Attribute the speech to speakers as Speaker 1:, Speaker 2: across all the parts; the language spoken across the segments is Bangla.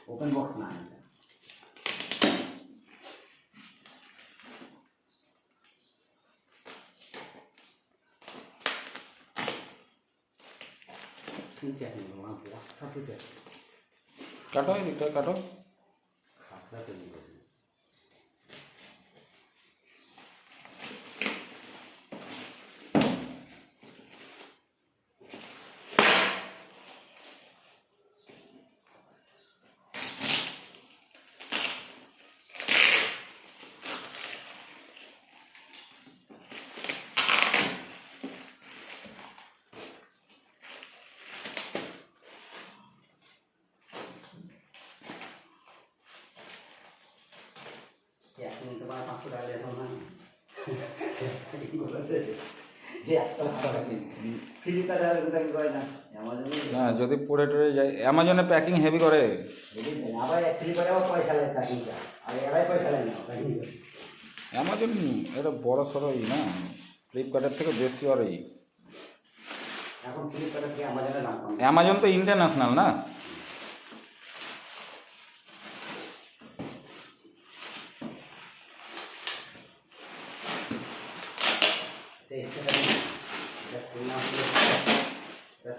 Speaker 1: ওপেন বক্স না এটা ঠিক আছে না বস্তা থেকে
Speaker 2: কাটো এটা কাটো
Speaker 1: খাপড়া তৈরি করে এখন তোমার 500 টাকা এখন না কি বলেছে ফ্লিপকার্টে আর কোথায় কয় না অ্যামাজনে
Speaker 2: না যদি পড়ে টরে যায় অ্যামাজনে প্যাকিং হেভি করে
Speaker 1: আবার ফ্লিপকার্টে আবার পয়সা লাগে প্যাকিং চার্জ আর এরাই পয়সা লাগে না প্যাকিং চার্জ
Speaker 2: অ্যামাজন এটা বড় সড়ই না ফ্লিপকার্টের থেকে বেশি ওরই
Speaker 1: এখন ফ্লিপকার্টের থেকে অ্যামাজনের দাম কম
Speaker 2: অ্যামাজন তো ইন্টারন্যাশনাল না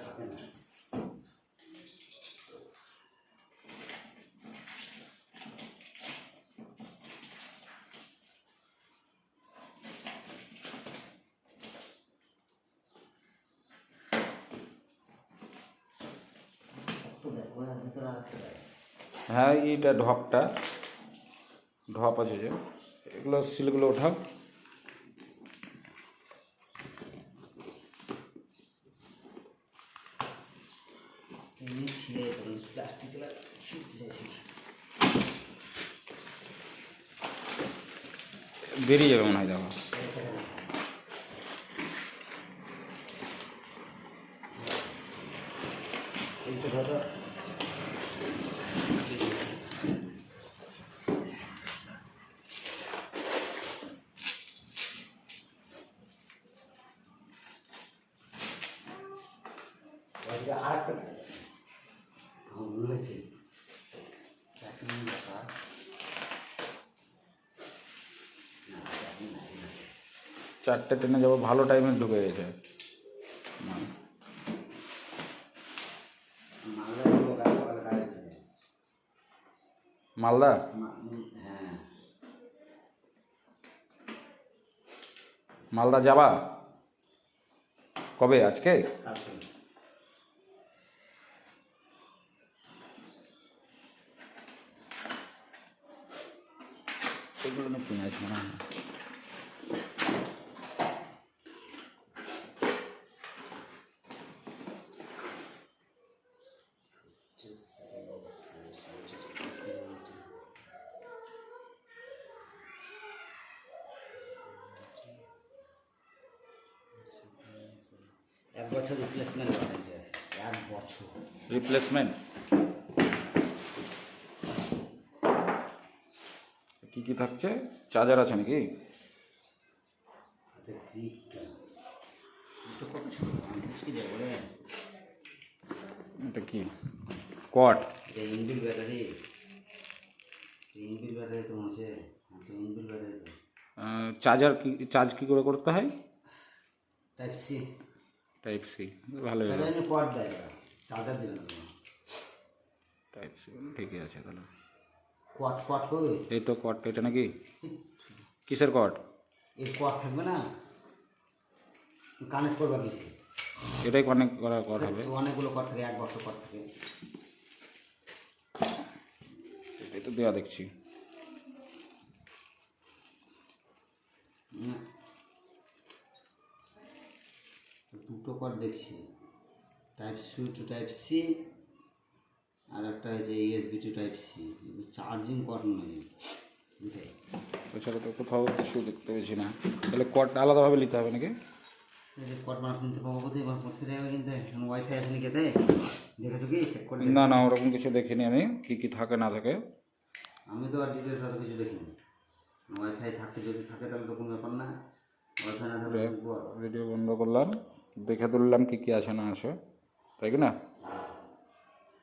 Speaker 1: থাকে না
Speaker 2: হ্যাঁ এইটা ঢপটা ঢপ আছে যে এগুলো সিলগুলো ওঠাও বেরিয়ে যাবে মনে হয় দেখো চারটে ট্রেনে যাবো ভালো টাইমে ঢুকে গেছে মালদা
Speaker 1: হ্যাঁ
Speaker 2: মালদা যাবা কবে আজকে এগুলো না পেঁয়াজ মনে হয়
Speaker 1: এক বছর রিপ্লেসমেন্ট ওয়ারেন্টি আছে এক বছর
Speaker 2: রিপ্লেসমেন্ট কি কি থাকছে চার্জার আছে নাকি এটা কি কট
Speaker 1: এটা ইনবিল ব্যাটারি ইনবিল ব্যাটারি তো আছে ইনবিল ব্যাটারি তো
Speaker 2: চার্জার কি চার্জ কি করে করতে হয়
Speaker 1: টাইপ সি
Speaker 2: ভালো
Speaker 1: কট দেয় চার্জার দিবে না
Speaker 2: টাইপ সি ঠিকই আছে তাহলে
Speaker 1: কট কট কই
Speaker 2: এই তো কট এটা নাকি কিসের কট
Speaker 1: এই কট থাকবে না কানেক্ট করবা কিছু
Speaker 2: এটাই কানেক্ট করা কট হবে
Speaker 1: অনেকগুলো কট থাকে এক বছর কট থাকে
Speaker 2: এটাই তো দেওয়া দেখছি
Speaker 1: দুটো কট দেখছি type C to type C আর একটা হচ্ছে USB to type C charging cord নয় দুটাই
Speaker 2: এছাড়া তো কোথাও কিছু দেখতে পেয়েছি না তাহলে কট আলাদাভাবে নিতে হবে নাকি
Speaker 1: কট মানে কিনতে পাবো কোথায় এবার কোথায় যাবে কিনতে ওয়াইফাই আছে নাকি এতে দেখেছো কি চেক করে
Speaker 2: না না ওরকম কিছু দেখিনি আমি কি কি থাকে না থাকে
Speaker 1: আমি তো আর ডিটেলস অত কিছু দেখিনি ওয়াইফাই থাকে যদি থাকে তাহলে তো কোনো ব্যাপার না ওয়াইফাই না থাকলে
Speaker 2: ভিডিও বন্ধ করলাম দেখে তুললাম কি কি আছে না আছে তাই কি না